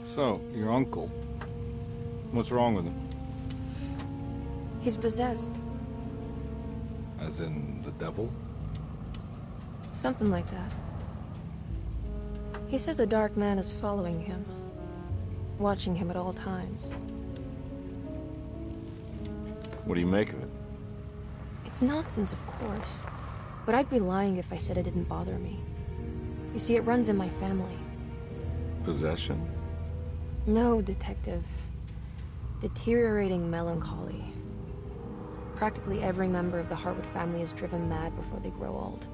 So, your uncle. What's wrong with him? He's possessed. As in the devil? Something like that. He says a dark man is following him, watching him at all times. What do you make of it? It's nonsense, of course, but I'd be lying if I said it didn't bother me. You see, it runs in my family. Possession? No, Detective. Deteriorating melancholy. Practically every member of the Hartwood family is driven mad before they grow old.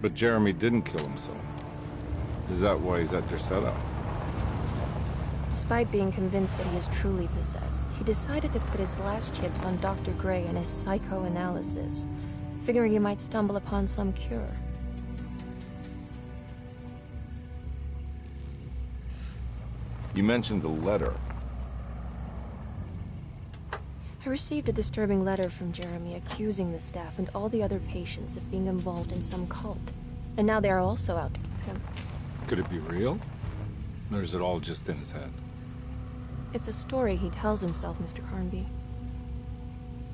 But Jeremy didn't kill himself. Is that why he's at your setup? Despite being convinced that he is truly possessed, he decided to put his last chips on Dr. Gray and his psychoanalysis, figuring he might stumble upon some cure. You mentioned the letter. I received a disturbing letter from Jeremy accusing the staff and all the other patients of being involved in some cult. And now they are also out to get him. Could it be real? Or is it all just in his head? It's a story he tells himself, Mr. Carnby.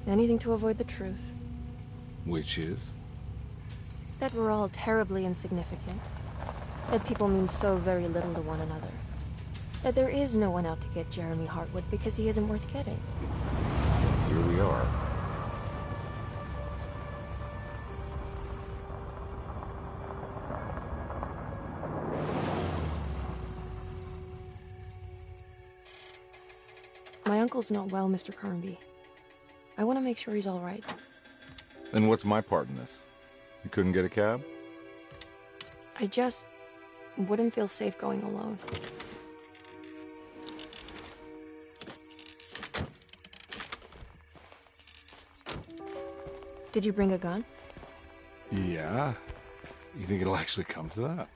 Anything to avoid the truth. Which is? That we're all terribly insignificant. That people mean so very little to one another. That there is no one out to get Jeremy Hartwood because he isn't worth getting. Here we are. My uncle's not well, Mr. Carnby. I want to make sure he's all right. And what's my part in this? You couldn't get a cab? I just wouldn't feel safe going alone. Did you bring a gun? Yeah. You think it'll actually come to that?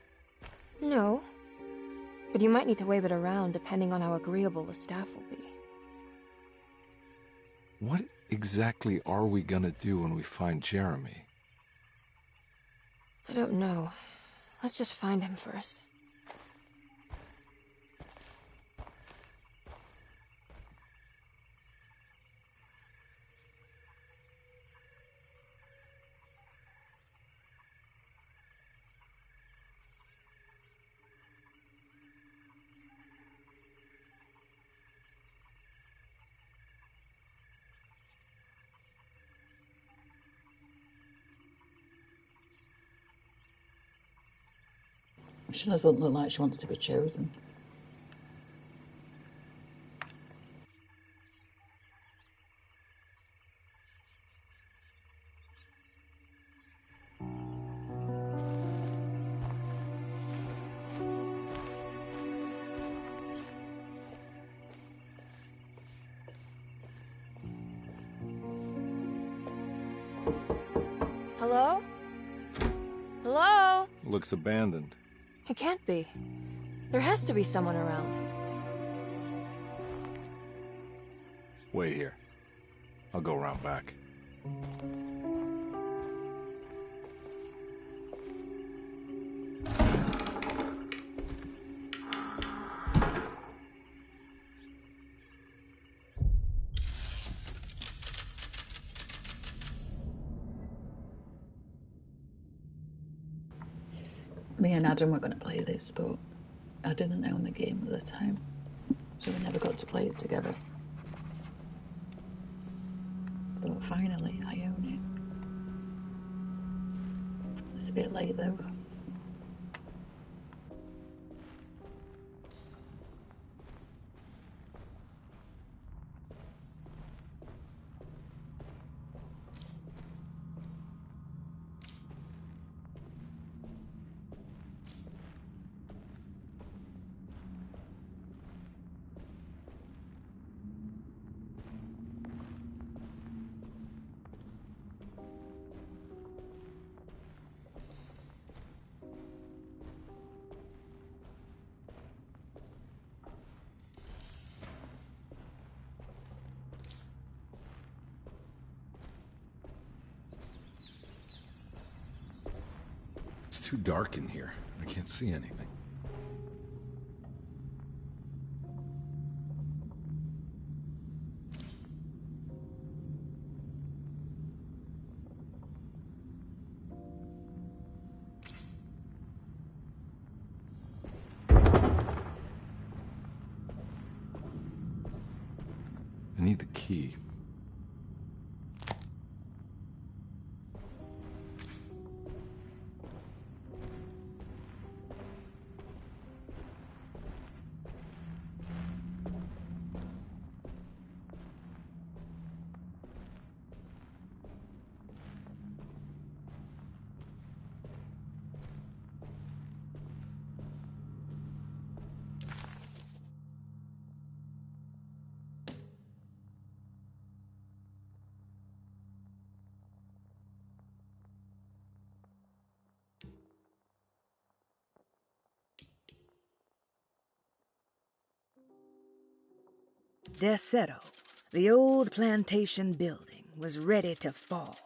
No. But you might need to wave it around depending on how agreeable the staff will be. What exactly are we gonna do when we find Jeremy? I don't know. Let's just find him first. She doesn't look like she wants to be chosen. Hello? Hello? Looks abandoned. It can't be. There has to be someone around. Wait here. I'll go around back. Me and Adam were going to play this, but I didn't own the game at the time, so we never got to play it together. But finally, I own it. It's a bit late though. too dark in here. I can't see anything. I need the key. Deseto, the old plantation building, was ready to fall,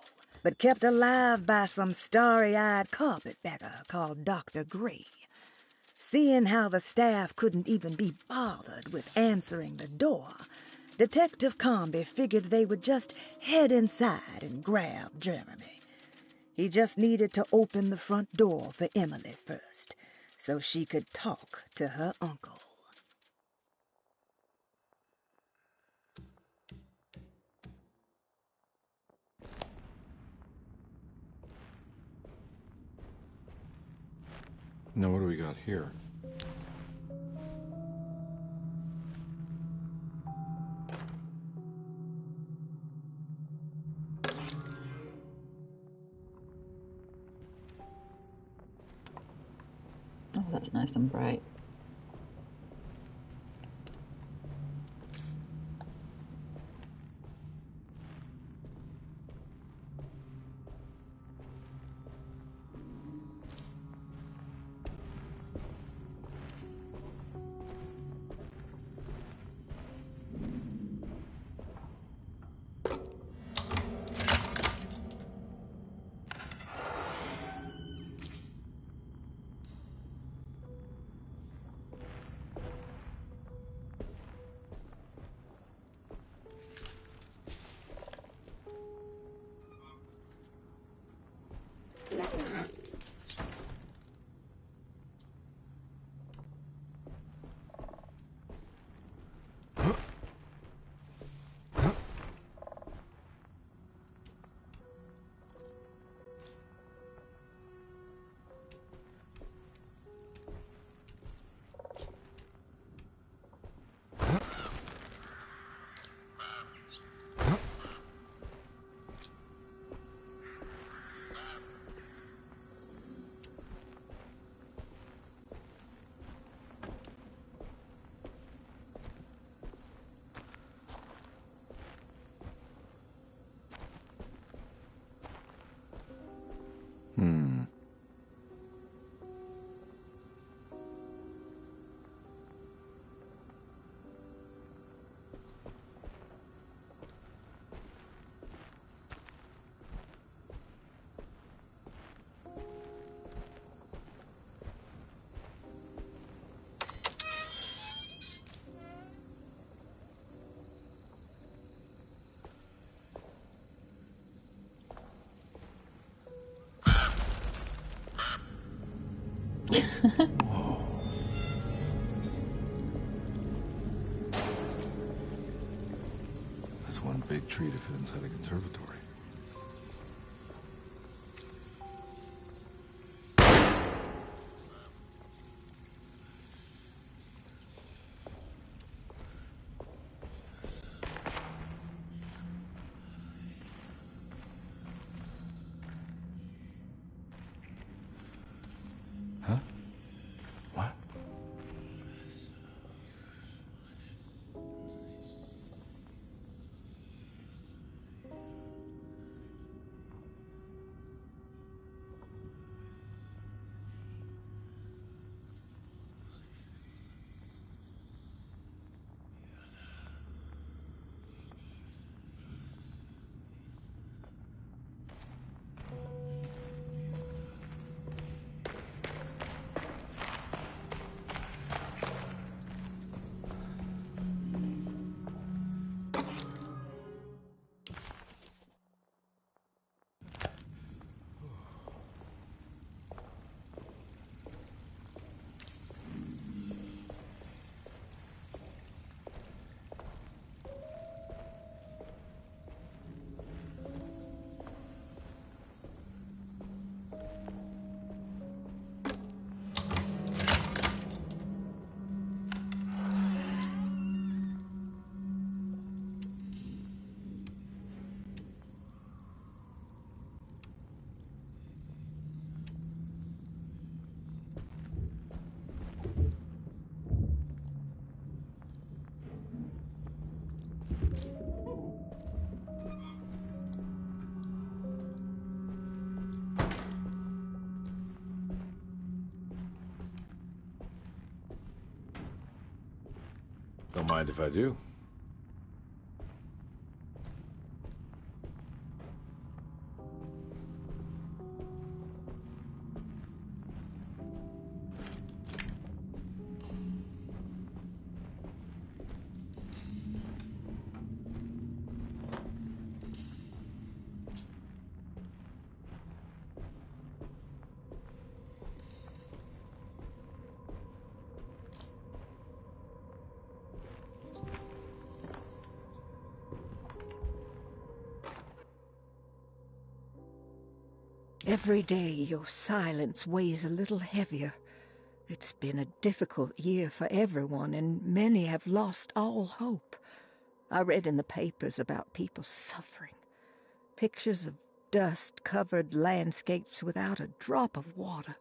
but kept alive by some starry-eyed carpetbagger called Dr. Gray. Seeing how the staff couldn't even be bothered with answering the door, Detective Comby figured they would just head inside and grab Jeremy. He just needed to open the front door for Emily first, so she could talk to her uncle. Now what do we got here? Oh, that's nice and bright. That's one big tree to fit inside a conservatory. Huh? What? Don't mind if I do. Every day your silence weighs a little heavier. It's been a difficult year for everyone, and many have lost all hope. I read in the papers about people suffering. Pictures of dust-covered landscapes without a drop of water.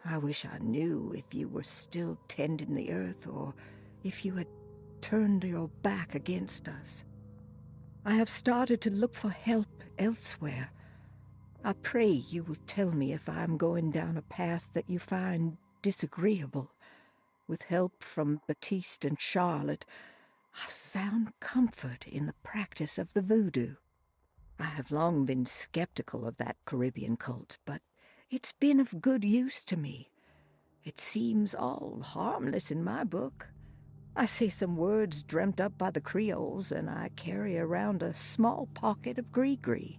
I wish I knew if you were still tending the earth or if you had turned your back against us. I have started to look for help elsewhere. I pray you will tell me if I am going down a path that you find disagreeable. With help from Baptiste and Charlotte, I found comfort in the practice of the voodoo. I have long been skeptical of that Caribbean cult, but it's been of good use to me. It seems all harmless in my book. I say some words dreamt up by the Creoles, and I carry around a small pocket of gris-gris.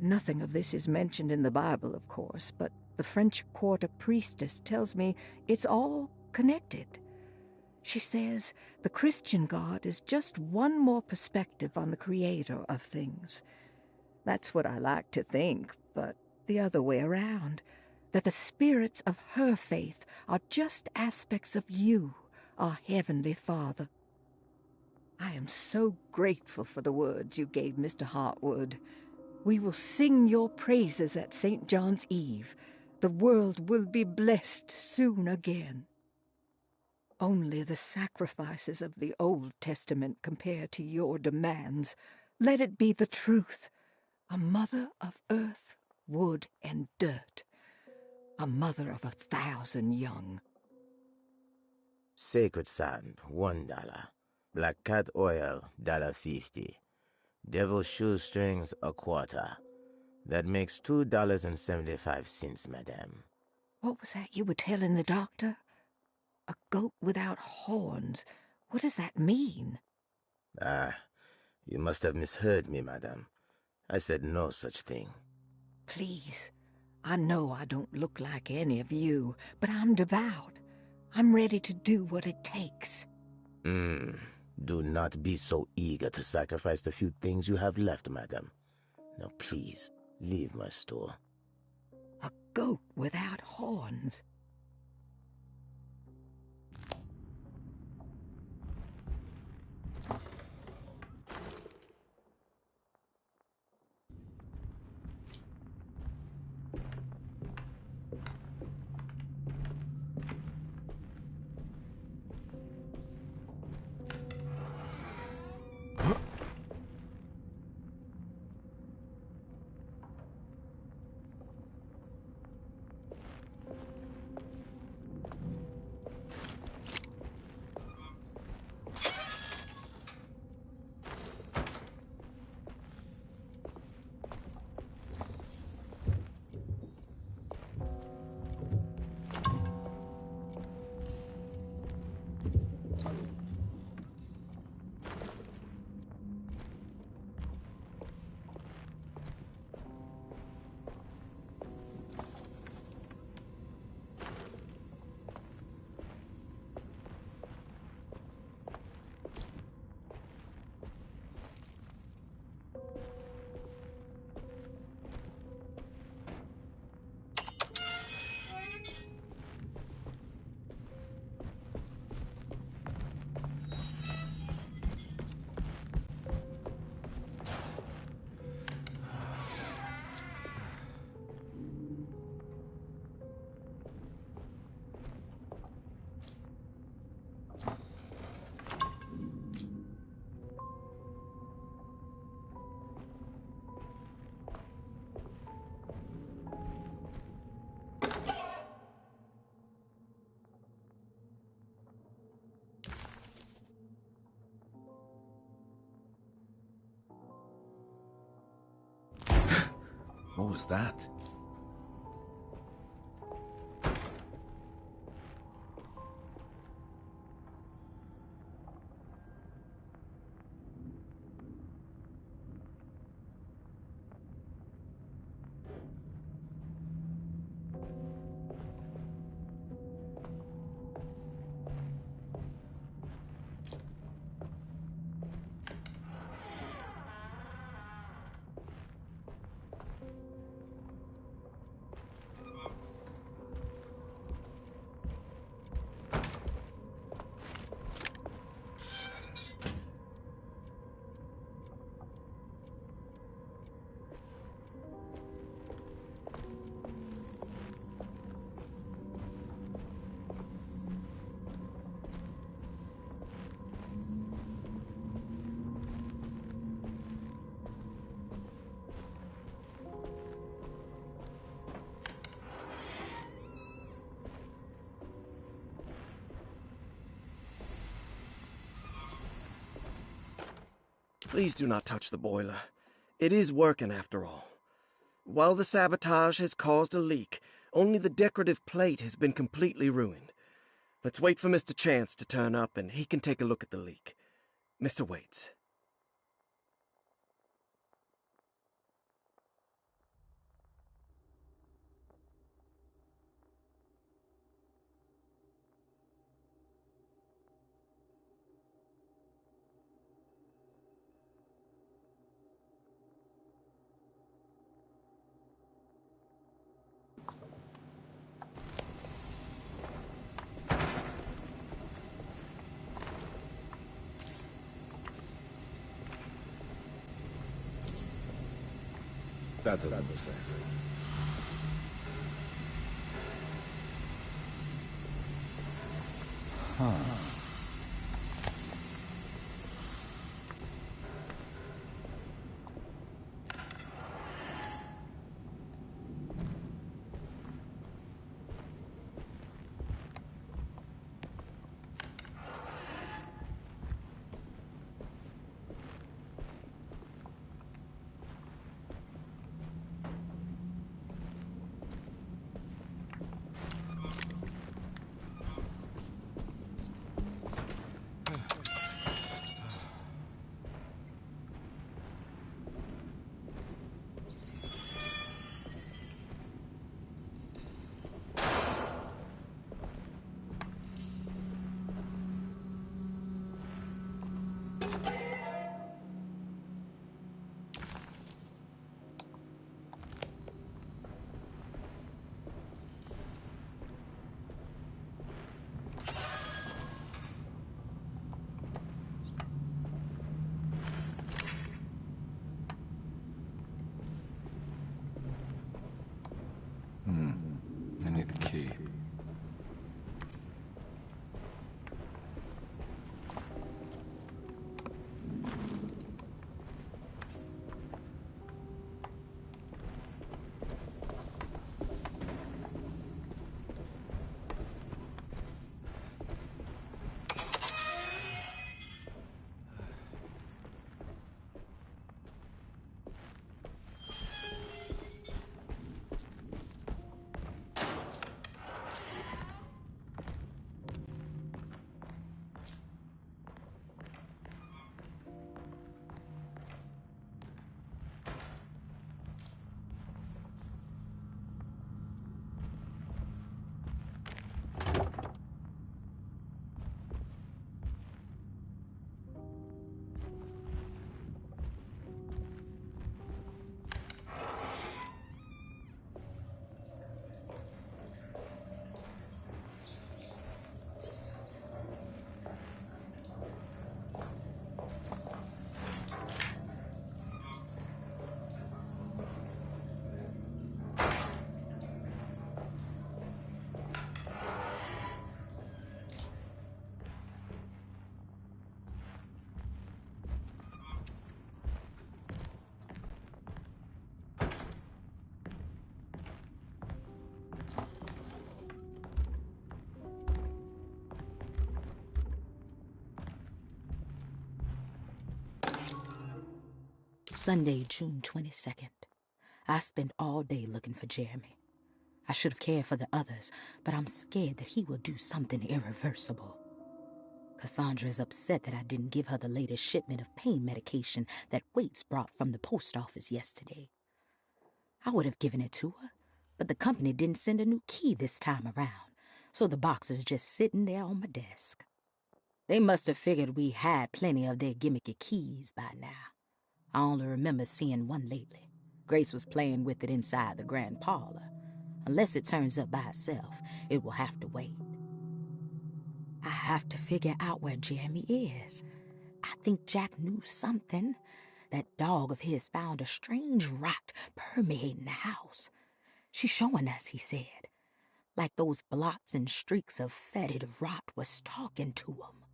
Nothing of this is mentioned in the Bible, of course, but the French Quarter priestess tells me it's all connected. She says the Christian God is just one more perspective on the creator of things. That's what I like to think, but the other way around, that the spirits of her faith are just aspects of you, our Heavenly Father. I am so grateful for the words you gave Mr. Hartwood. We will sing your praises at St. John's Eve. The world will be blessed soon again. Only the sacrifices of the Old Testament compare to your demands. Let it be the truth. A mother of earth, wood, and dirt. A mother of 1,000 young. Sacred sand, $1. Black cat oil, $1.50. Devil shoestrings, $0.25. That makes $2.75, madame. What was that you were telling the doctor? A goat without horns. What does that mean? Ah, you must have misheard me, madame. I said no such thing. Please, I know I don't look like any of you, but I'm devout. I'm ready to do what it takes. Do not be so eager to sacrifice the few things you have left, madam. Now please, leave my store. A goat without horns. What was that? Please do not touch the boiler. It is working after all. While the sabotage has caused a leak, only the decorative plate has been completely ruined. Let's wait for Mr. Chance to turn up and he can take a look at the leak. Mr. Waits. That doesn't look safe. Huh. I need the key. Sunday, June 22nd. I spent all day looking for Jeremy. I should have cared for the others, but I'm scared that he will do something irreversible. Cassandra is upset that I didn't give her the latest shipment of pain medication that Waits brought from the post office yesterday. I would have given it to her, but the company didn't send a new key this time around, so the box is just sitting there on my desk. They must have figured we had plenty of their gimmicky keys by now. I only remember seeing one lately. Grace was playing with it inside the grand parlor. Unless it turns up by itself, it will have to wait. I have to figure out where Jeremy is. I think Jack knew something. That dog of his found a strange rot permeating the house. She's showing us, he said. Like those blots and streaks of fetid rot was talking to him.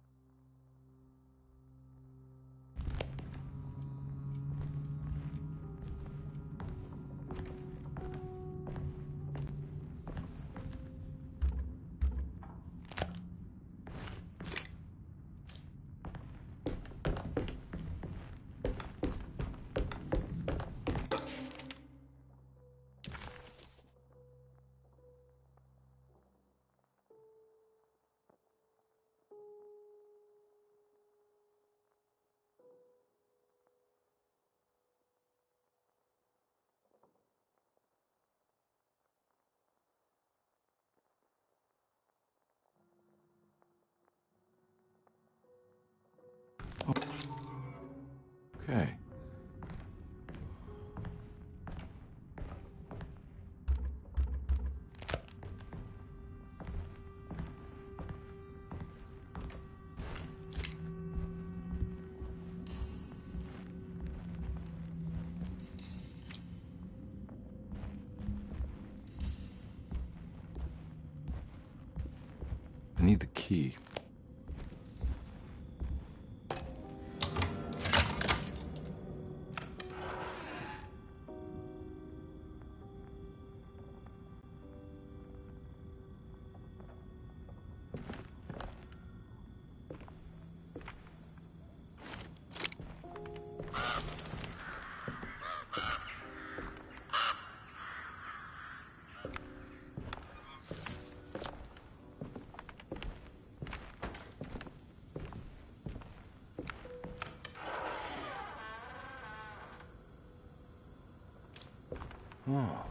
Okay. I need the key. Oh.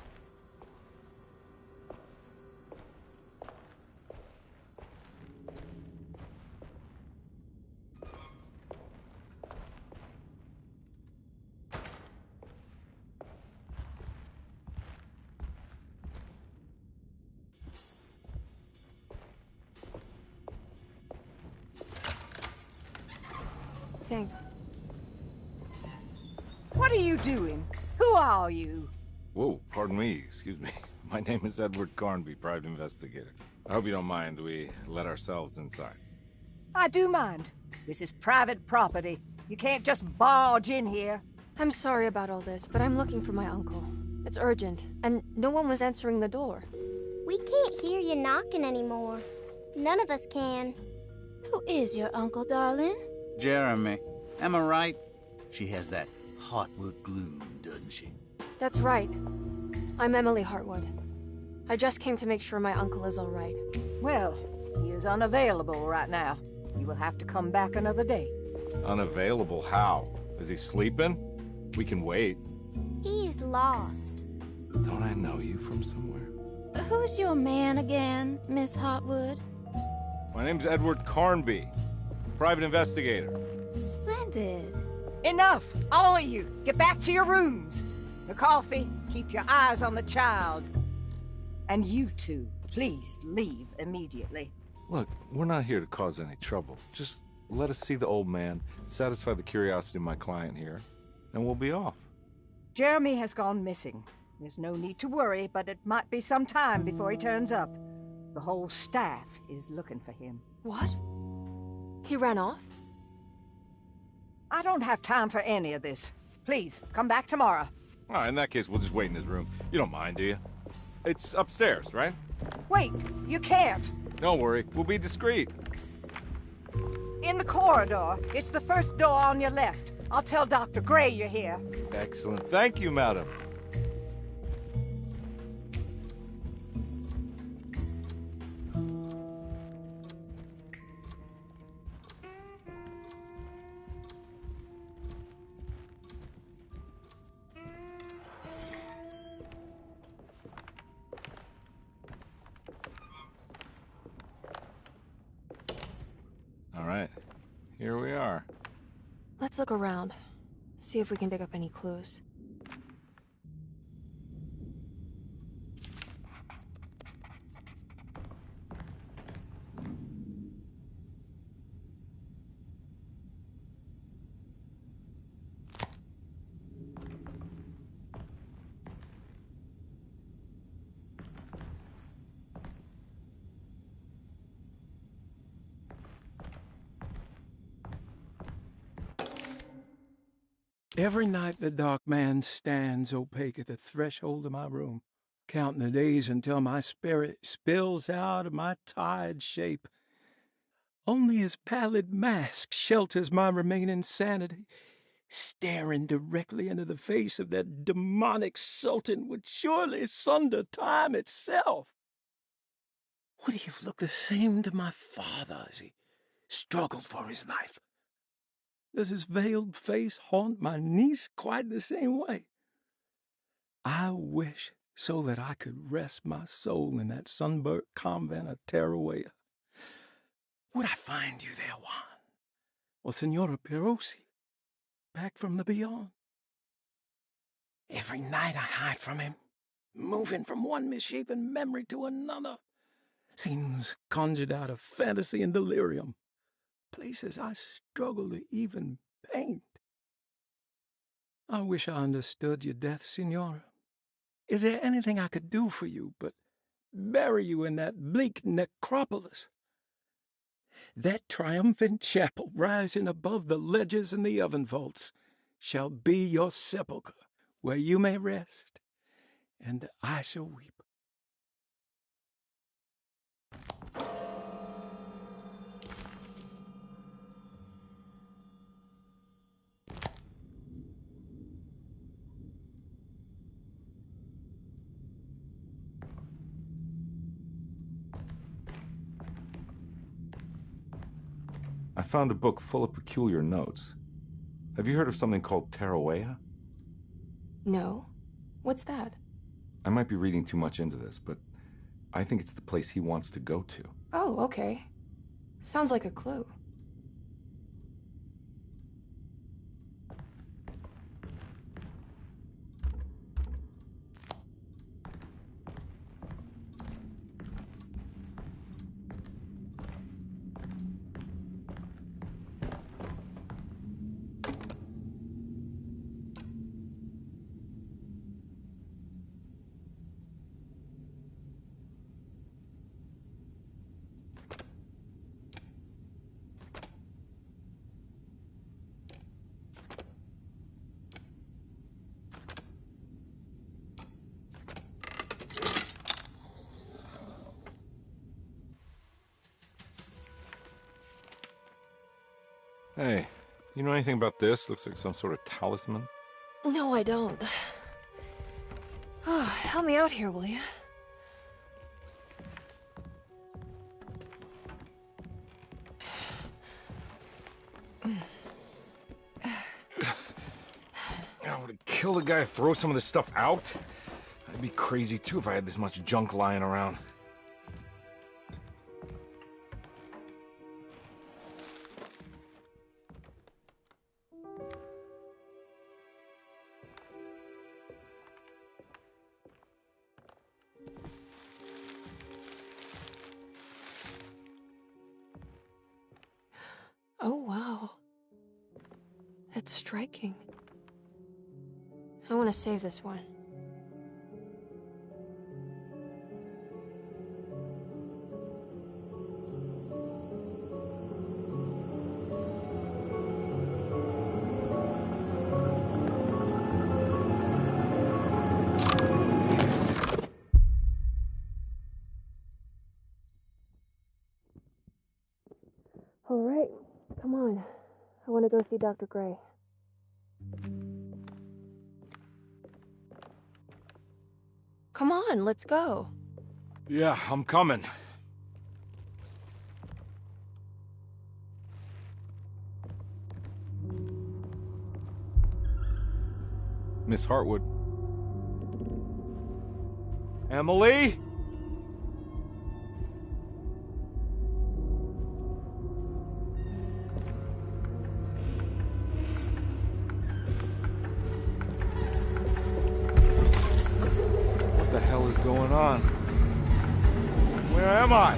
Thanks. What are you doing? Who are you? Whoa, pardon me, excuse me. My name is Edward Carnby, private investigator. I hope you don't mind we let ourselves inside. I do mind. This is private property. You can't just barge in here. I'm sorry about all this, but I'm looking for my uncle. It's urgent, and no one was answering the door. We can't hear you knocking anymore. None of us can. Who is your uncle, darling? Jeremy. Am I right? She has that Hartwood gloom, doesn't she? That's right. I'm Emily Hartwood. I just came to make sure my uncle is all right. Well, he is unavailable right now. You will have to come back another day. Unavailable? How? Is he sleeping? We can wait. He's lost. Don't I know you from somewhere? Who's your man again, Miss Hartwood? My name's Edward Carnby, private investigator. Splendid. Enough! All of you! Get back to your rooms! McCarthy, keep your eyes on the child. And you two, please leave immediately. Look, we're not here to cause any trouble. Just let us see the old man, satisfy the curiosity of my client here, and we'll be off. Jeremy has gone missing. There's no need to worry, but it might be some time before he turns up. The whole staff is looking for him. What? He ran off? I don't have time for any of this. Please, come back tomorrow. All right, in that case, we'll just wait in his room. You don't mind, do you? It's upstairs, right? Wait, you can't. Don't worry, we'll be discreet. In the corridor. It's the first door on your left. I'll tell Dr. Gray you're here. Excellent. Thank you, madam. are. Let's look around. See if we can dig up any clues. Every night the dark man stands opaque at the threshold of my room, counting the days until my spirit spills out of my tired shape. Only his pallid mask shelters my remaining sanity. Staring directly into the face of that demonic sultan would surely sunder time itself. Would he have looked the same to my father as he struggled for his life? Does his veiled face haunt my niece quite the same way? I wish so that I could rest my soul in that sunburnt convent of Tarawea. Would I find you there, Juan? Or Senora Perosi, back from the beyond? Every night I hide from him, moving from one misshapen memory to another. Scenes conjured out of fantasy and delirium. Places I struggle to even paint. I wish I understood your death, Senora. Is there anything I could do for you but bury you in that bleak necropolis? That triumphant chapel rising above the ledges and the oven vaults shall be your sepulchre, where you may rest, and I shall weep. I found a book full of peculiar notes. Have you heard of something called Tarawea? No. What's that? I might be reading too much into this, but I think it's the place he wants to go to. Oh, okay. Sounds like a clue. Hey, you know anything about this? Looks like some sort of talisman. No, I don't. Oh, help me out here, will you? I would kill the guy to throw some of this stuff out. I'd be crazy too if I had this much junk lying around. Oh, wow. That's striking. I want to save this one. All right, come on. I want to go see Dr. Gray. Come on, let's go. Yeah, I'm coming. Miss Hartwood. Emily? is going on? Where am I?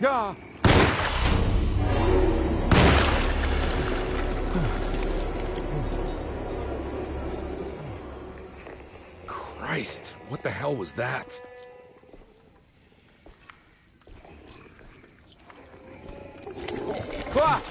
Yeah. Christ, what the hell was that? Ah!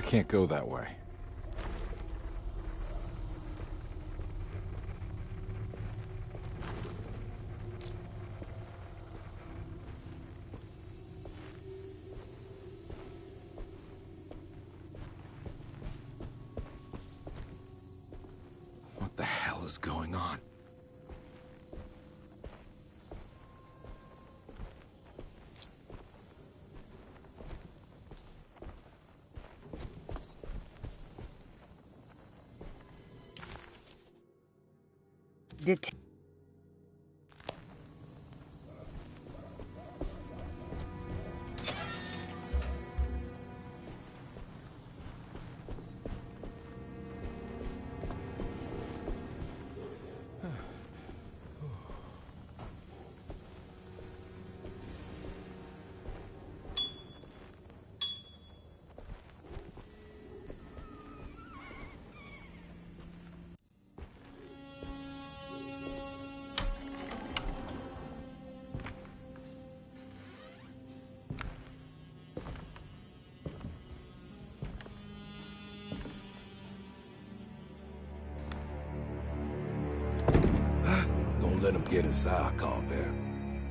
I can't go that way. What the hell is going on? get inside, combat.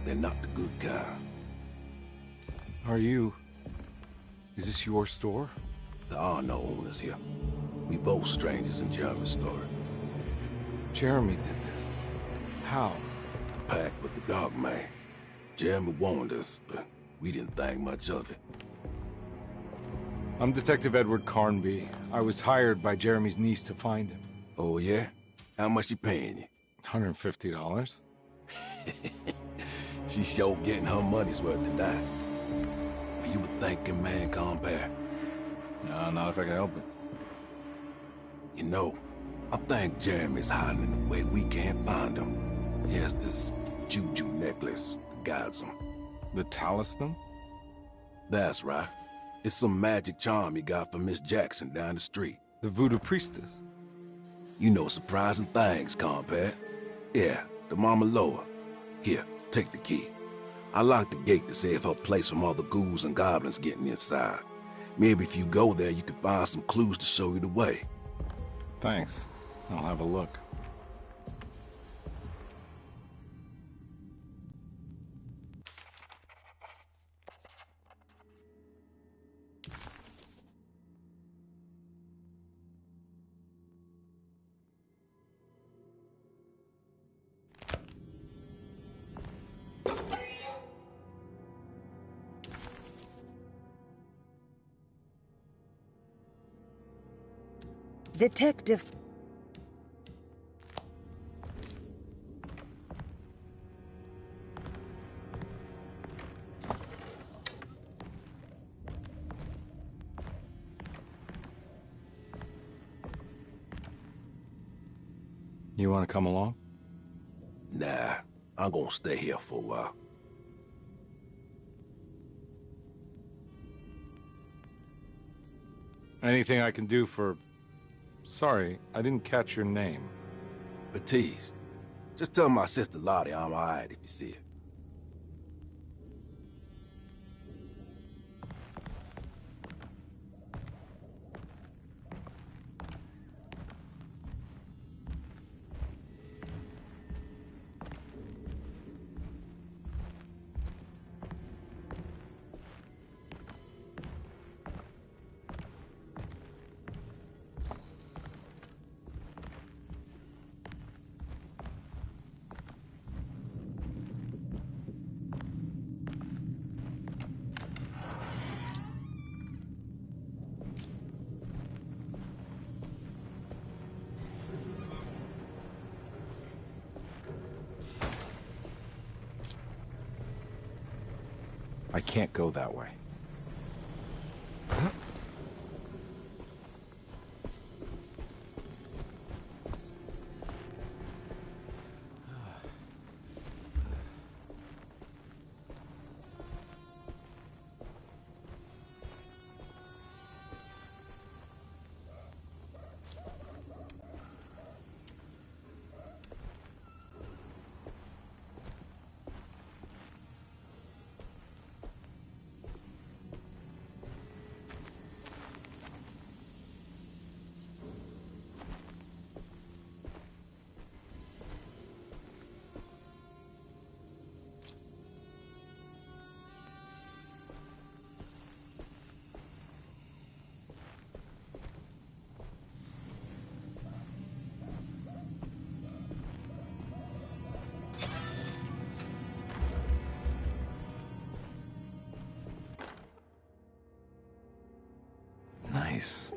They're not the good kind. Are you... Is this your store? There are no owners here. We both strangers in Jeremy's story. Jeremy did this. How? The pact with the Dog Man. Jeremy warned us, but we didn't think much of it. I'm Detective Edward Carnby. I was hired by Jeremy's niece to find him. Oh, yeah? How much she paying you? $150. She's sure getting her money's worth tonight. Are you a thinking man, compare? No, not if I can help it. You know, I think Jeremy's hiding in a way we can't find him. He has this juju necklace that guides him. The talisman? That's right. It's some magic charm he got from Miss Jackson down the street. The voodoo priestess? You know surprising things, compare. Yeah, the Mama Loa. Here, take the key. I locked the gate to save her place from all the ghouls and goblins getting inside. Maybe if you go there, you can find some clues to show you the way. Thanks. I'll have a look. Detective... You want to come along? Nah, I'm gonna stay here for a while. Anything I can do for... Sorry, I didn't catch your name. Baptiste. Just tell my sister Lottie I'm alright if you see her. I can't go that way. Nice.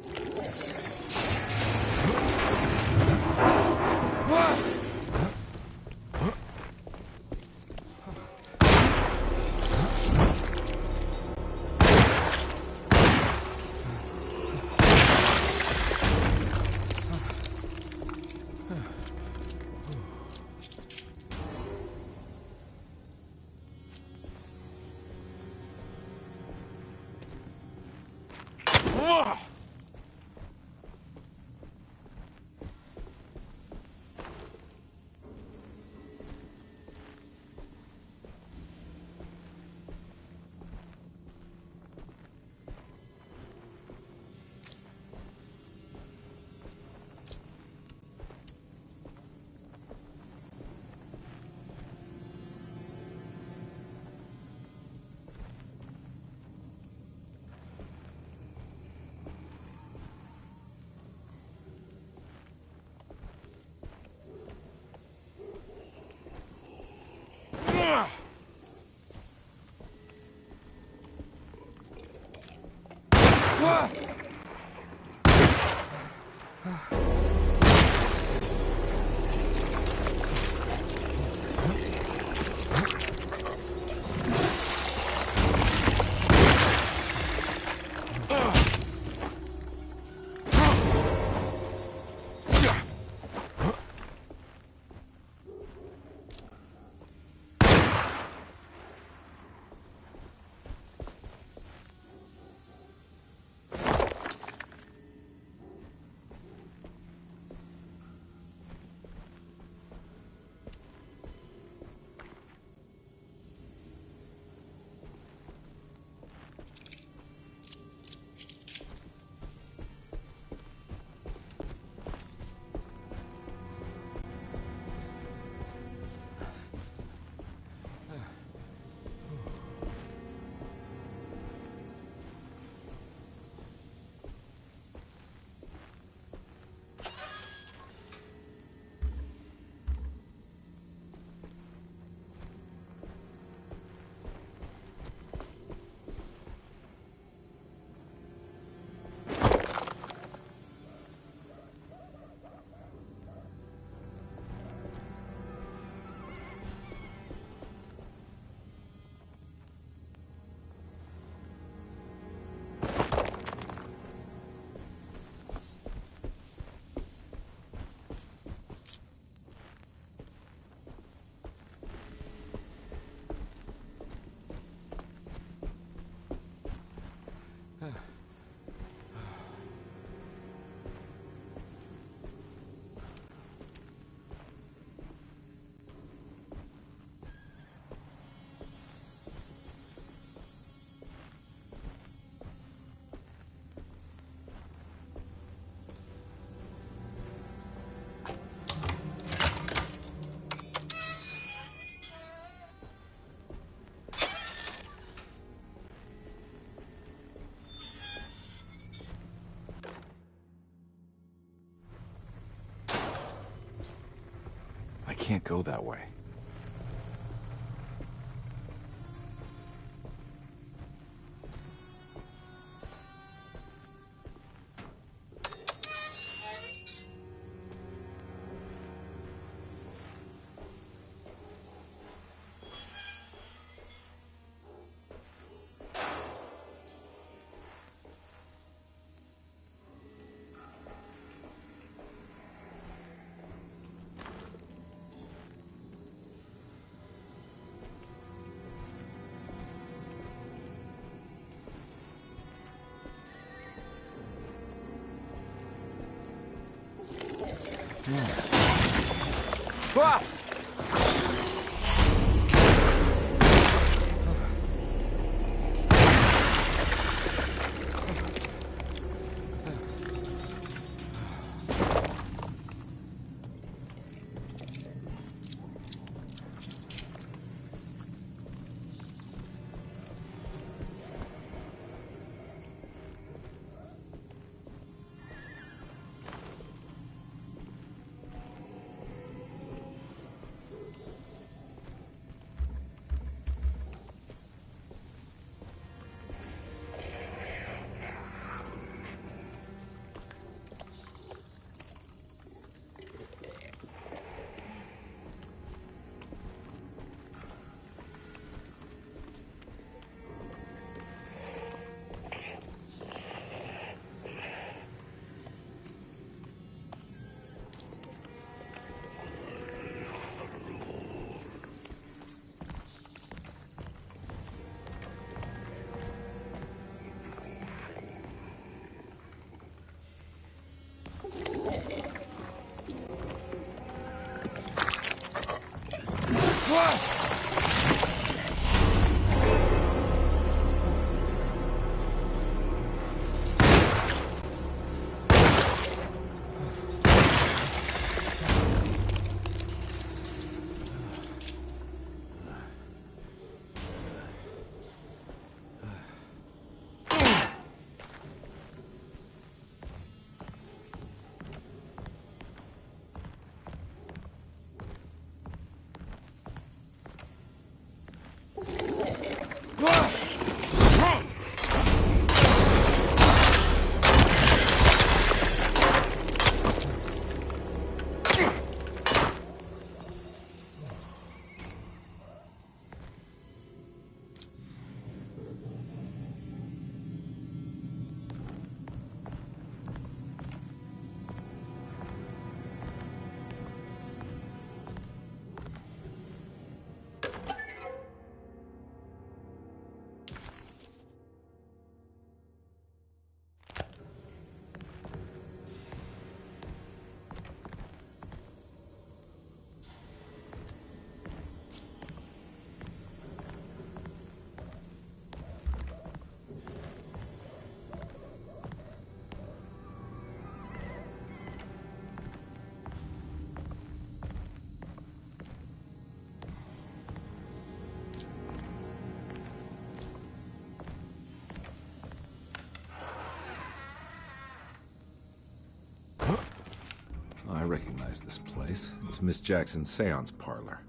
I can't go that way. Ah! recognize this place. It's Miss Jackson's seance parlor.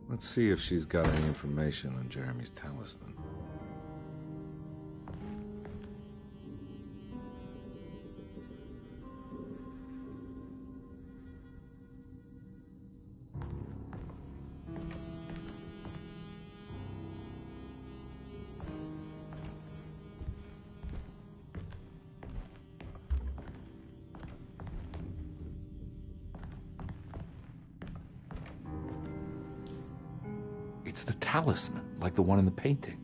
Let's see if she's got any information on Jeremy's talisman. It's the talisman, like the one in the painting.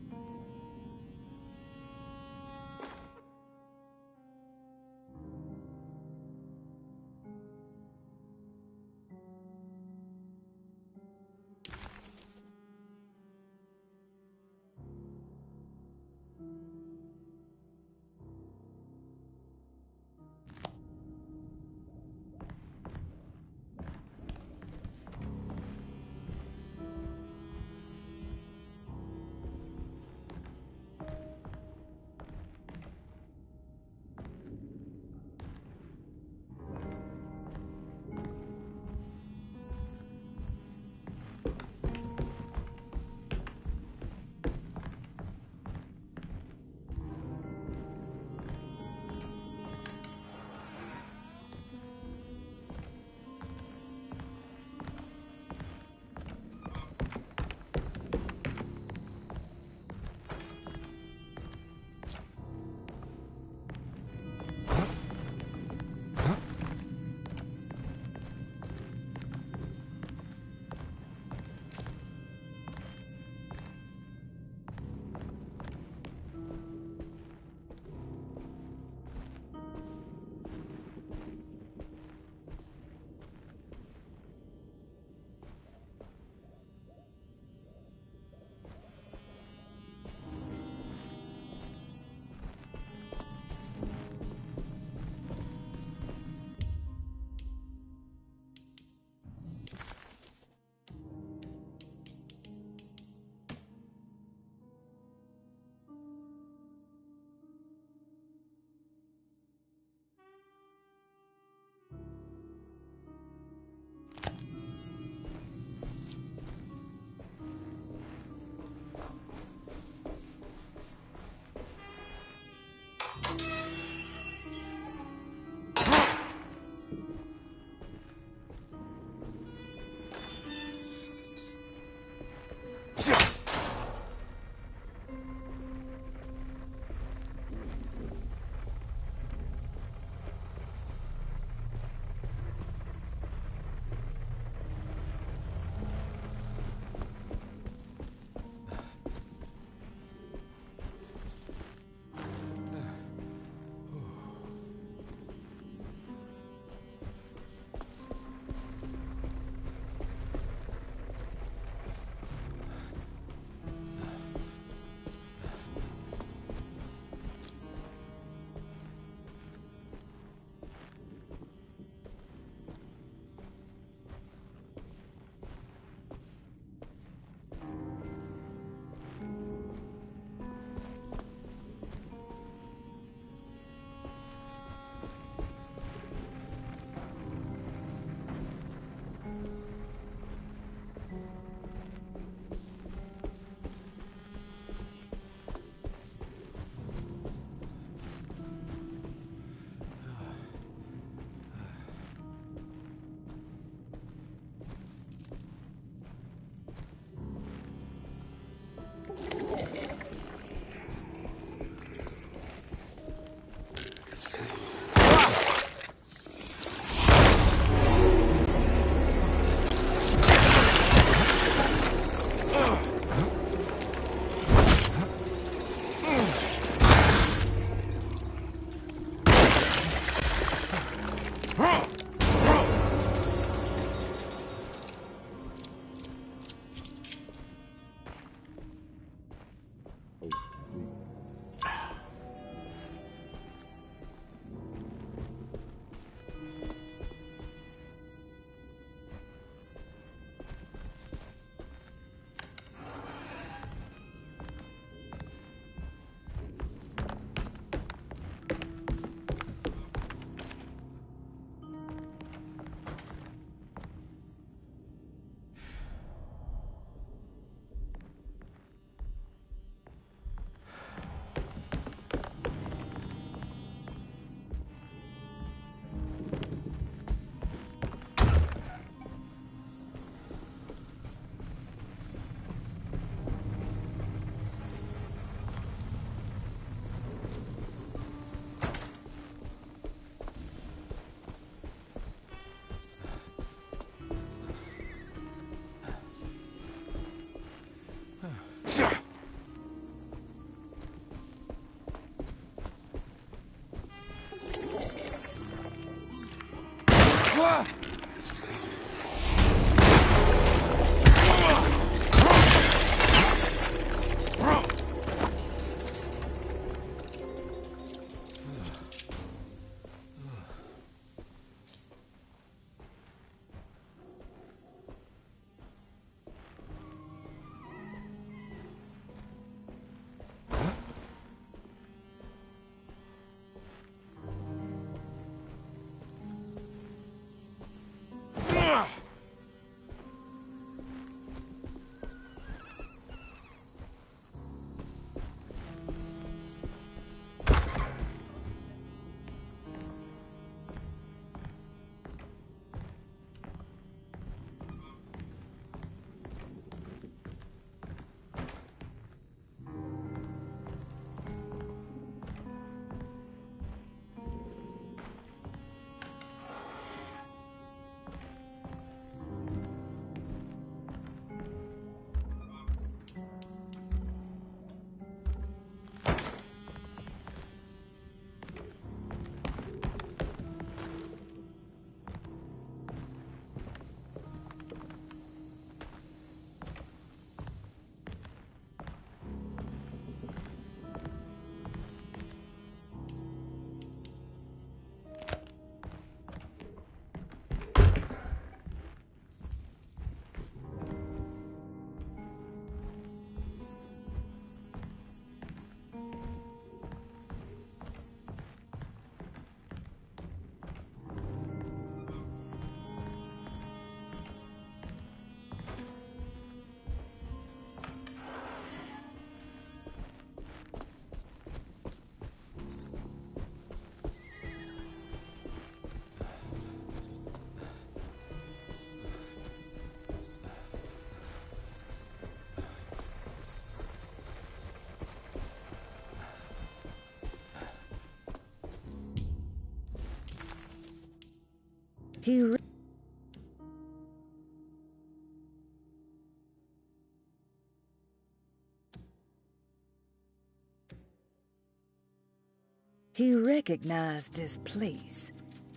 He recognized this place.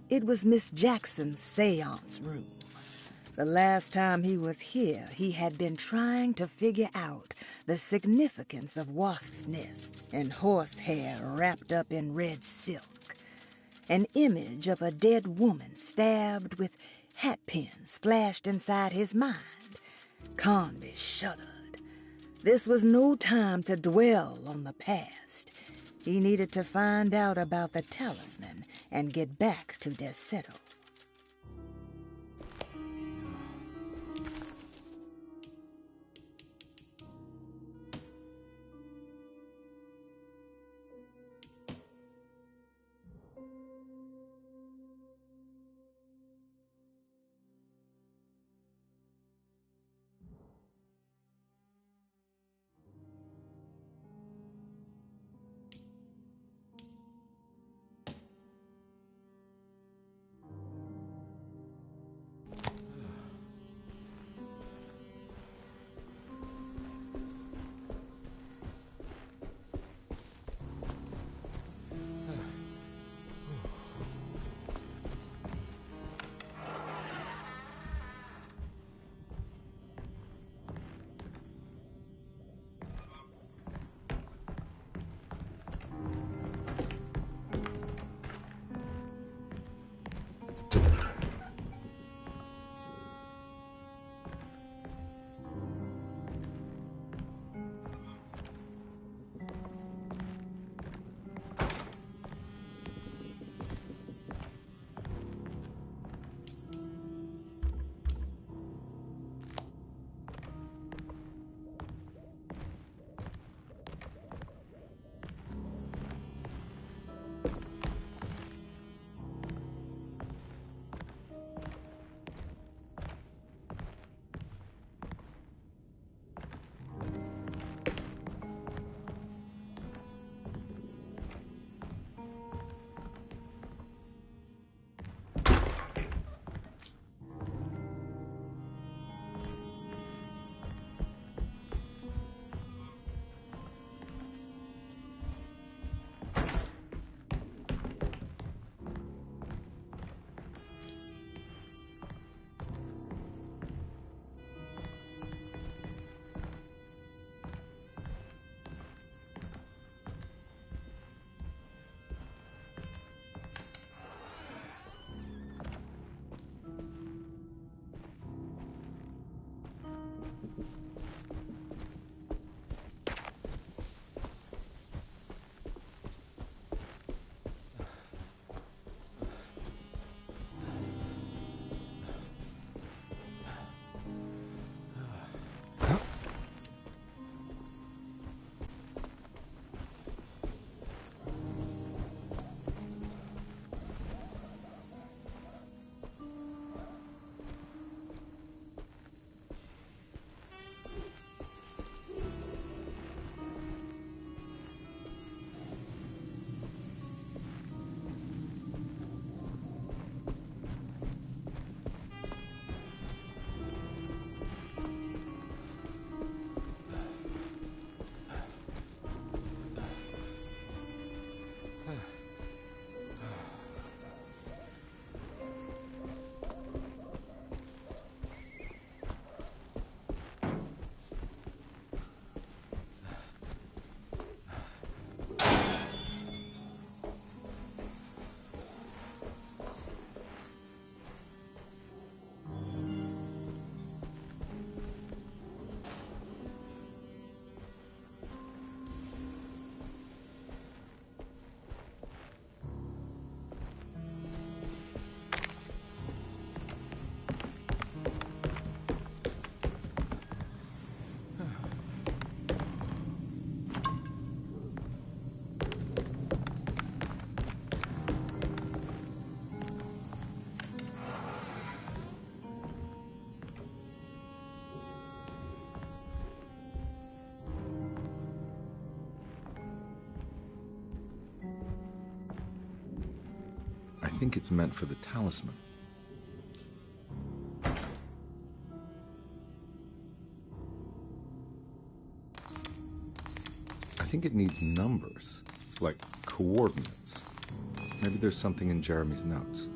It was Miss Jackson's seance room. The last time he was here, he had been trying to figure out the significance of wasps' nests and horsehair wrapped up in red silk. An image of a dead woman stabbed with hatpins flashed inside his mind. Conby shuddered. This was no time to dwell on the past. He needed to find out about the talisman and get back to Derceto. I think it's meant for the talisman. think it needs numbers, like coordinates. Maybe there's something in Jeremy's notes.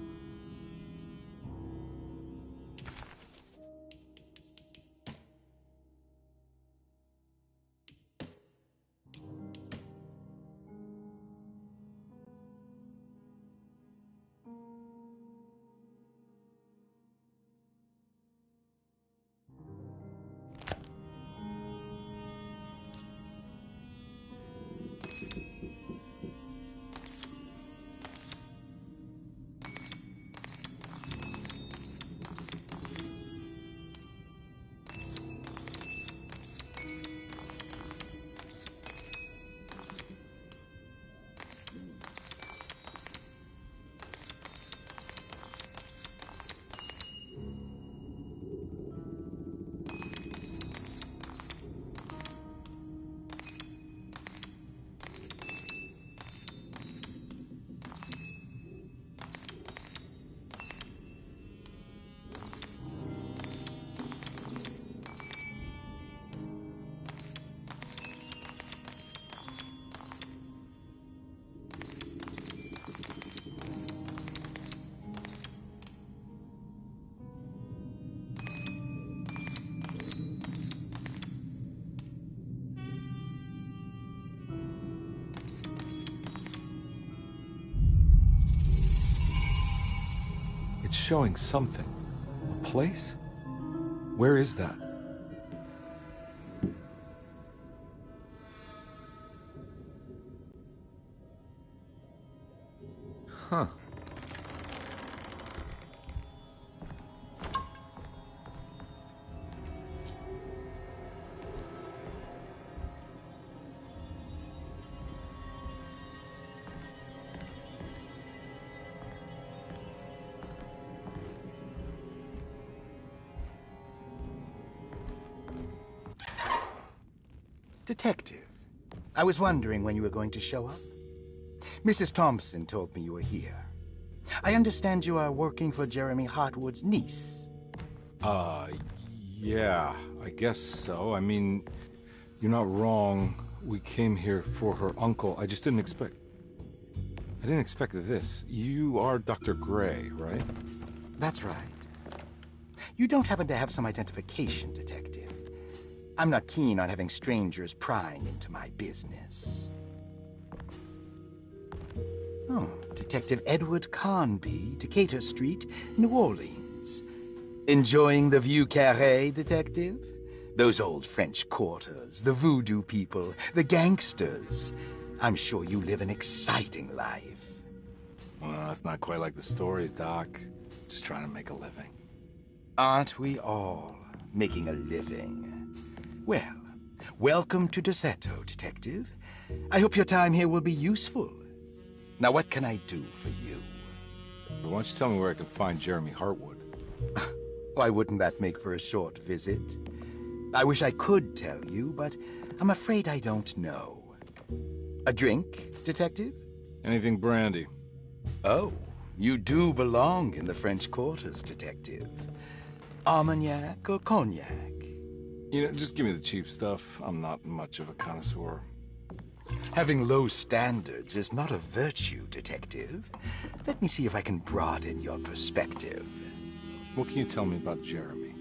It's showing something. A place? Where is that? Huh. Detective, I was wondering when you were going to show up. Mrs. Thompson told me you were here. I understand you are working for Jeremy Hartwood's niece. Yeah, I guess so. I mean, you're not wrong. We came here for her uncle. I just didn't expect... I didn't expect this. You are Dr. Gray, right? That's right. You don't happen to have some identification, Detective. I'm not keen on having strangers prying into my business. Oh, Detective Edward Carnby, Decatur Street, New Orleans. Enjoying the Vieux Carré, Detective? Those old French quarters, the voodoo people, the gangsters. I'm sure you live an exciting life. Well, it's not quite like the stories, Doc. Just trying to make a living. Aren't we all making a living? Well, welcome to Deseto, Detective. I hope your time here will be useful. Now, what can I do for you? Why don't you tell me where I can find Jeremy Hartwood? Why wouldn't that make for a short visit? I wish I could tell you, but I'm afraid I don't know. A drink, Detective? Anything brandy. Oh, you do belong in the French quarters, Detective. Armagnac or cognac? You know, just give me the cheap stuff. I'm not much of a connoisseur. Having low standards is not a virtue, Detective. Let me see if I can broaden your perspective. What can you tell me about Jeremy?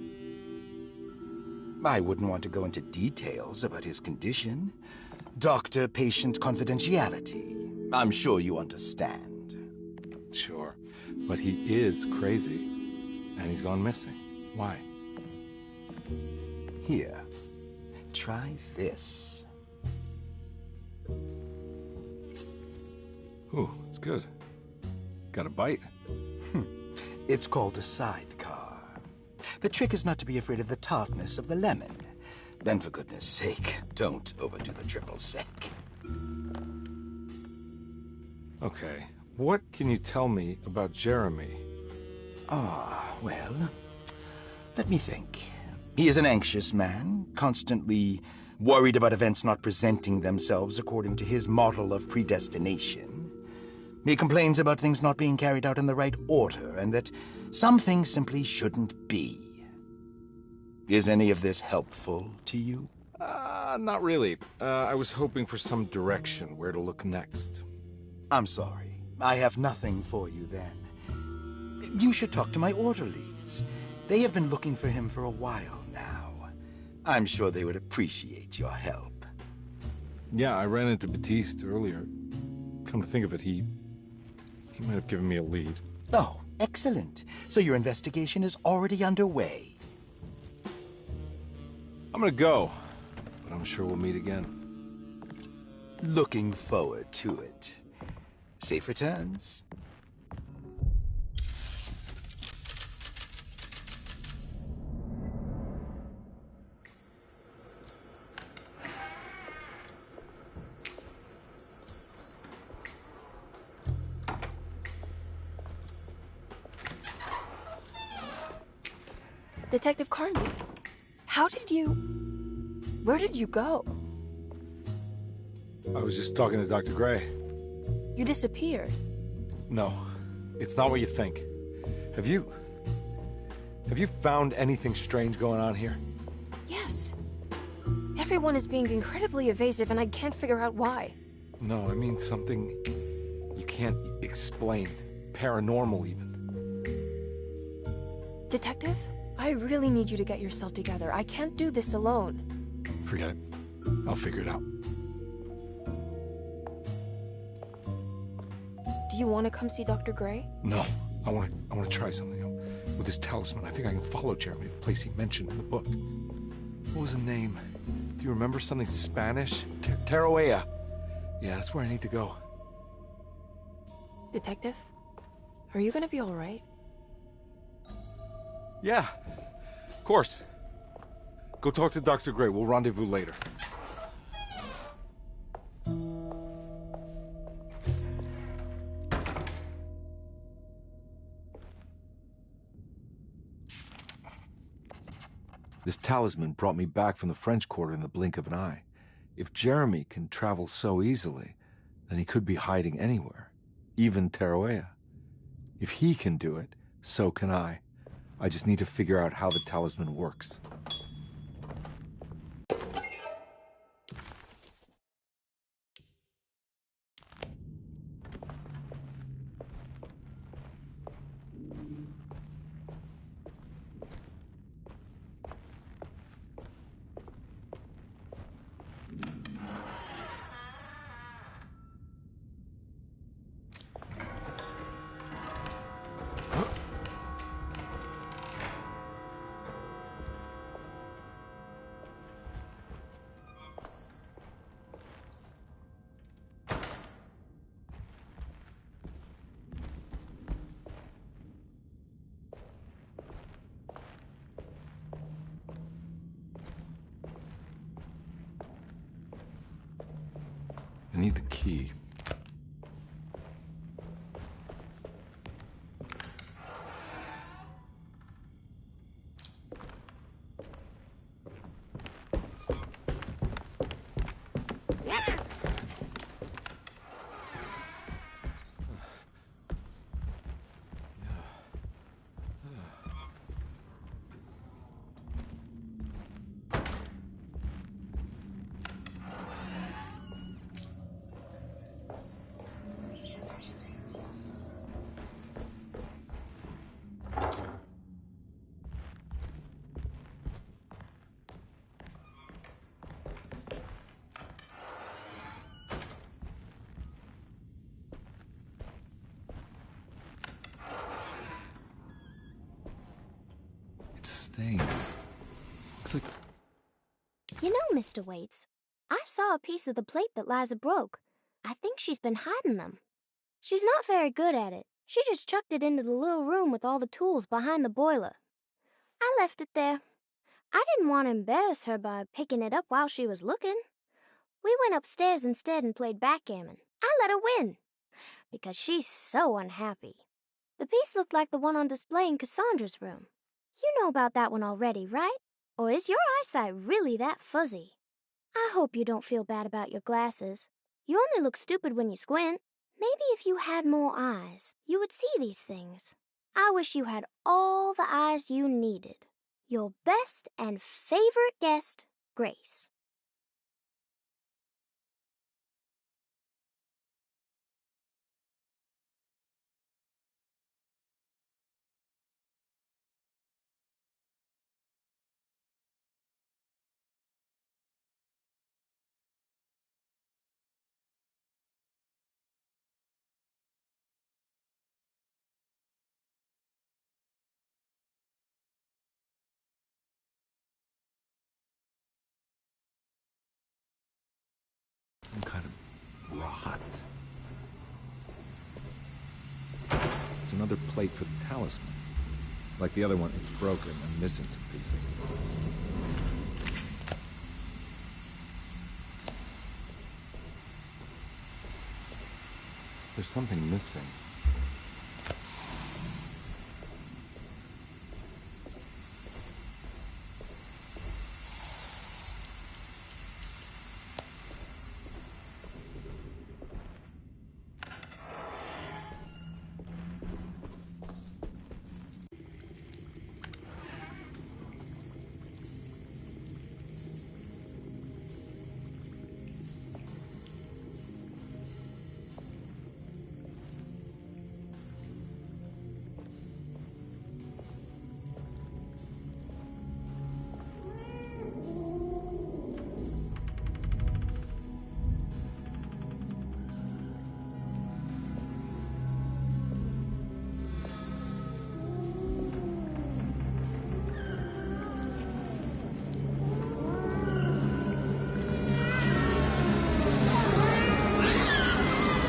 I wouldn't want to go into details about his condition. Doctor-patient confidentiality. I'm sure you understand. Sure, but he is crazy, and he's gone missing. Why? Here, try this. Ooh, it's good. Got a bite? It's called a sidecar. The trick is not to be afraid of the tartness of the lemon. Then, for goodness sake, don't overdo the triple sec. Okay, what can you tell me about Jeremy? Well, let me think. He is an anxious man, constantly worried about events not presenting themselves according to his model of predestination. He complains about things not being carried out in the right order, and that some things simply shouldn't be. Is any of this helpful to you? Not really. I was hoping for some direction, where to look next. I'm sorry. I have nothing for you then. You should talk to my orderlies. They have been looking for him for a while now. I'm sure they would appreciate your help. Yeah, I ran into Batiste earlier. Come to think of it, he might have given me a lead. Oh, excellent. So your investigation is already underway. I'm gonna go, but I'm sure we'll meet again. Looking forward to it. Safe returns. Detective Carnby, where did you go? I was just talking to Dr. Gray. You disappeared. No, it's not what you think. Have you found anything strange going on here? Yes. Everyone is being incredibly evasive and I can't figure out why. No, I mean something you can't explain. Paranormal, even. Detective, I really need you to get yourself together. I can't do this alone. Forget it. I'll figure it out. Do you want to come see Dr. Gray? No, I want to try something. With this talisman, I think I can follow Jeremy to the place he mentioned in the book. What was the name? Do you remember something Spanish? Tarawea. Yeah, that's where I need to go. Detective, are you gonna be all right? Yeah, of course. Go talk to Dr. Gray. We'll rendezvous later. This talisman brought me back from the French Quarter in the blink of an eye. If Jeremy can travel so easily, then he could be hiding anywhere, even Tarawea. If he can do it, so can I. I just need to figure out how the talisman works. I need the key. Thing. Looks like... You know, Mr. Waits, I saw a piece of the plate that Liza broke. I think she's been hiding them. She's not very good at it. She just chucked it into the little room with all the tools behind the boiler. I left it there. I didn't want to embarrass her by picking it up while she was looking. We went upstairs instead and played backgammon. I let her win, because she's so unhappy. The piece looked like the one on display in Cassandra's room. You know about that one already, right? Or is your eyesight really that fuzzy? I hope you don't feel bad about your glasses. You only look stupid when you squint. Maybe if you had more eyes, you would see these things. I wish you had all the eyes you needed. Your best and favorite guest, Grace. Some kind of rot. It's another plate for the talisman. Like the other one, it's broken and missing some pieces. There's something missing.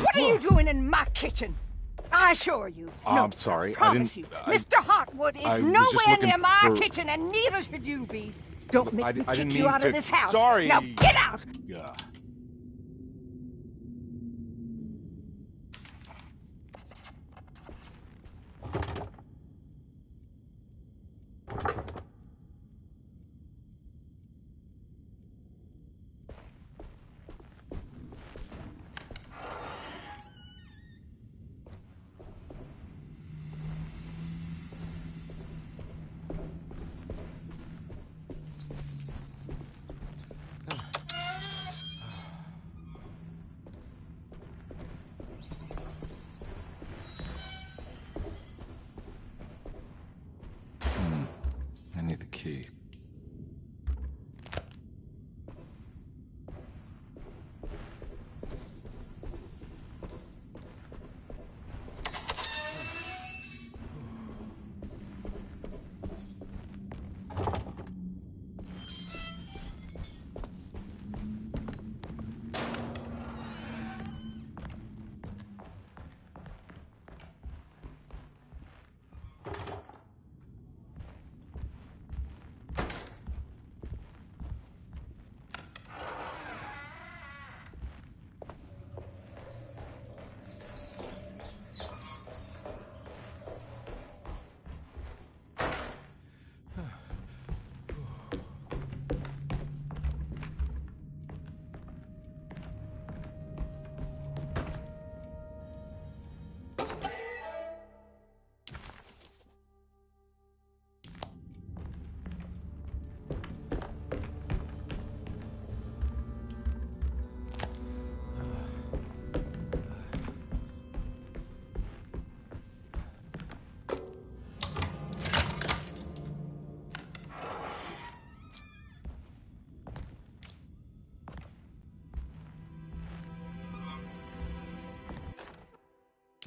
What are you doing in my kitchen? I assure you. No, I'm sorry. I promise you. Mr. Hotwood is nowhere near my kitchen, and neither should you be. Don't make me kick you out of this house. Sorry. Now get out! Yeah. I need the key.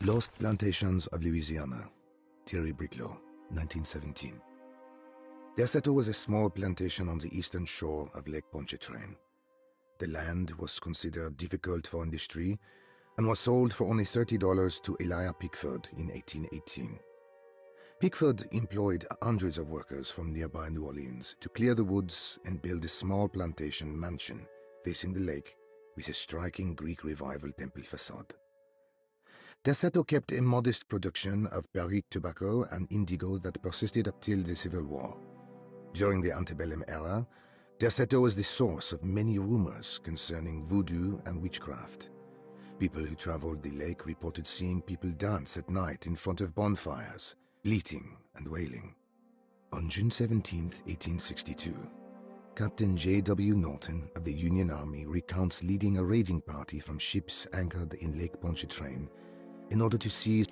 Lost Plantations of Louisiana, Thierry Briclot, 1917. Derceto was a small plantation on the eastern shore of Lake Pontchartrain. The land was considered difficult for industry and was sold for only $30 to Elijah Pickford in 1818. Pickford employed hundreds of workers from nearby New Orleans to clear the woods and build a small plantation mansion facing the lake with a striking Greek Revival temple facade. Derceto kept a modest production of Barrique tobacco and indigo that persisted up till the Civil War. During the antebellum era, Derceto was the source of many rumors concerning voodoo and witchcraft. People who traveled the lake reported seeing people dance at night in front of bonfires, bleating and wailing. On June 17, 1862, Captain J.W. Norton of the Union Army recounts leading a raiding party from ships anchored in Lake Pontchartrain in order to seize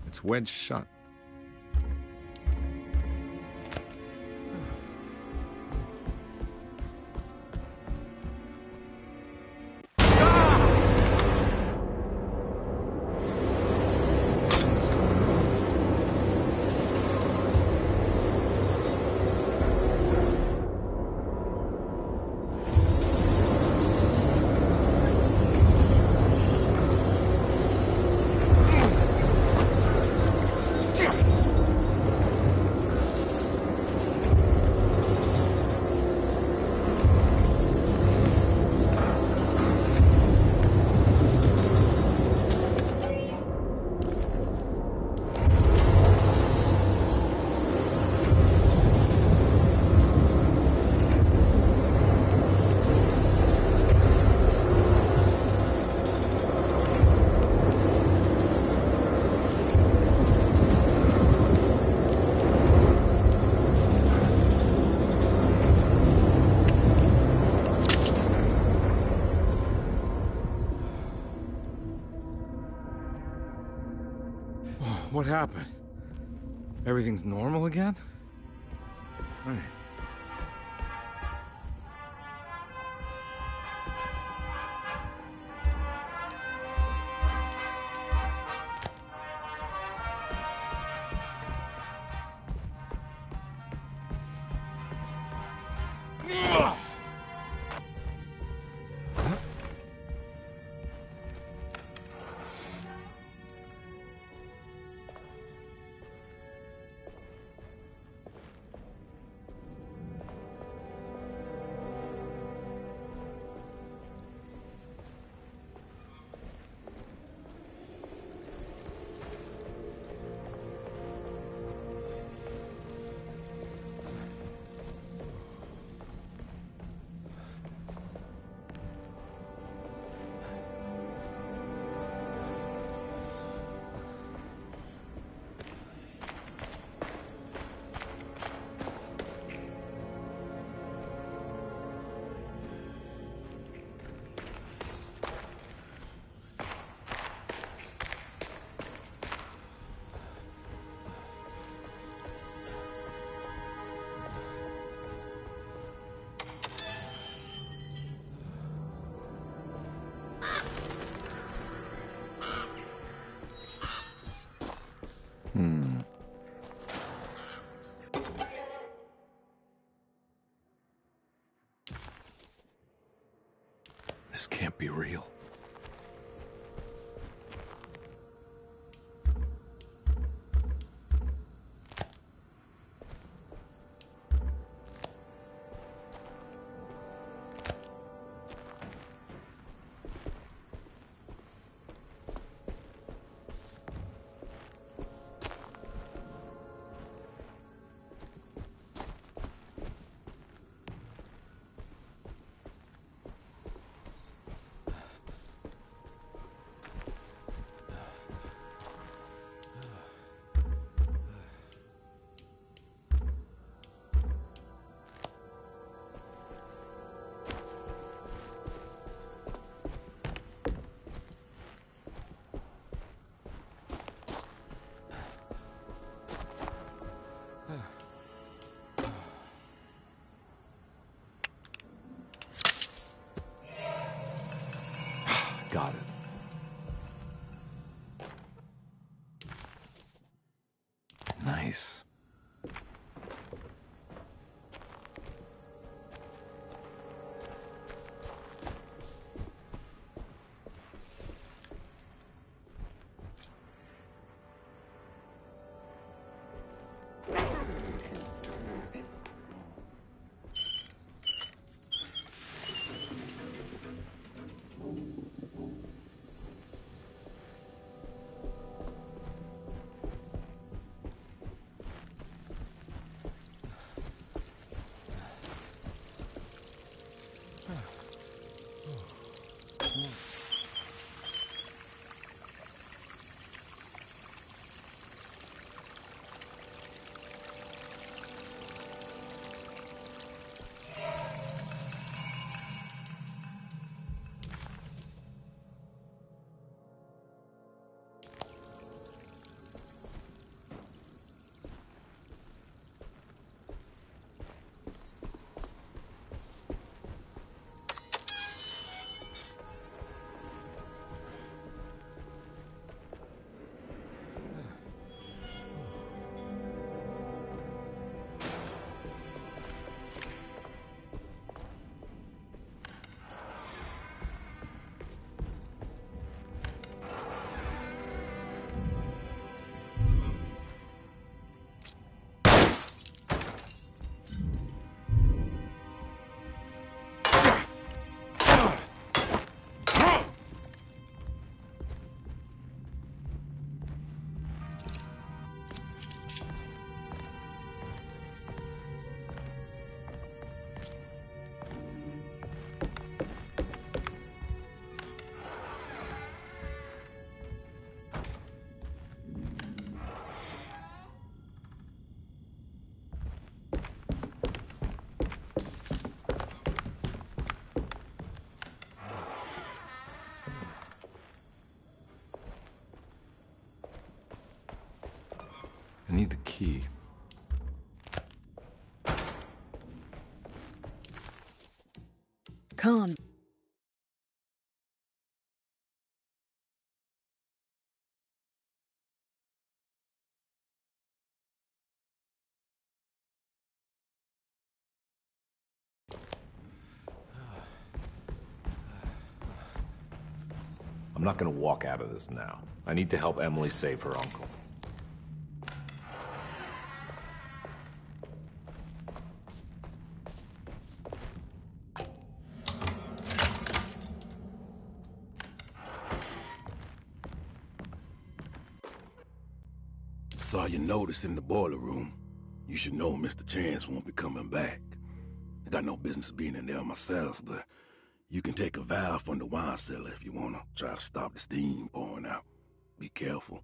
It's wedged shut. What happened? Everything's normal again? Right. This can't be real. Got it. Nice. key. Con. I'm not gonna walk out of this now. I need to help Emily save her uncle. Saw your notice in the boiler room. You should know Mr. Chance won't be coming back. I got no business being in there myself, but you can take a valve from the wine cellar if you want to try to stop the steam pouring out. Be careful.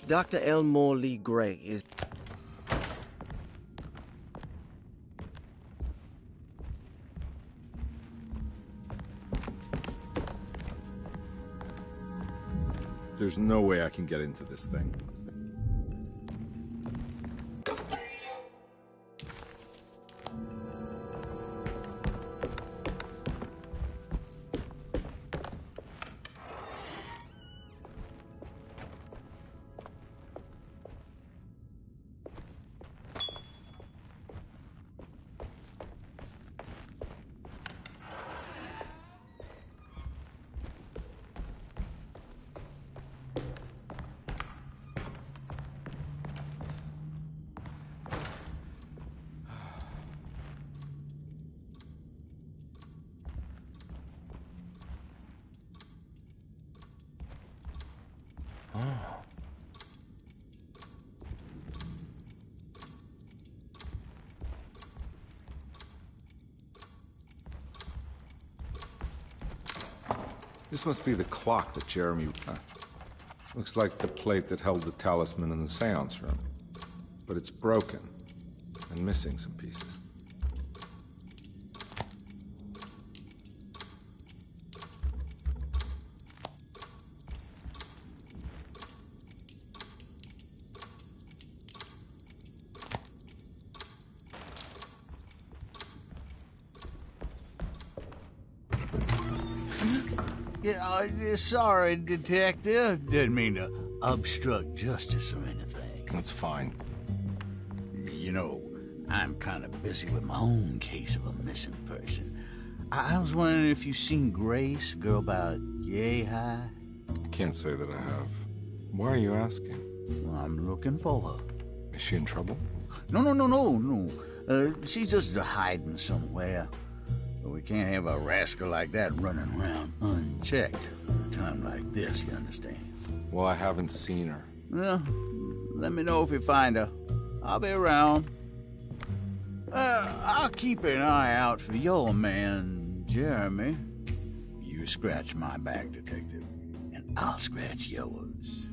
Dr. Elmore Lee Gray is... There's no way I can get into this thing. This must be the clock that Jeremy... looks like the plate that held the talisman in the seance room. But it's broken and missing some pieces. Yeah, sorry, Detective. Didn't mean to obstruct justice or anything. That's fine. You know, I'm kind of busy with my own case of a missing person. I was wondering if you've seen Grace, girl about yay high? I can't say that I have. Why are you asking? Well, I'm looking for her. Is she in trouble? No. She's just hiding somewhere. But we can't have a rascal like that running around unchecked at a time like this, you understand? Well, I haven't seen her. Well, let me know if you find her. I'll be around. I'll keep an eye out for your man, Jeremy. You scratch my back, Detective, and I'll scratch yours.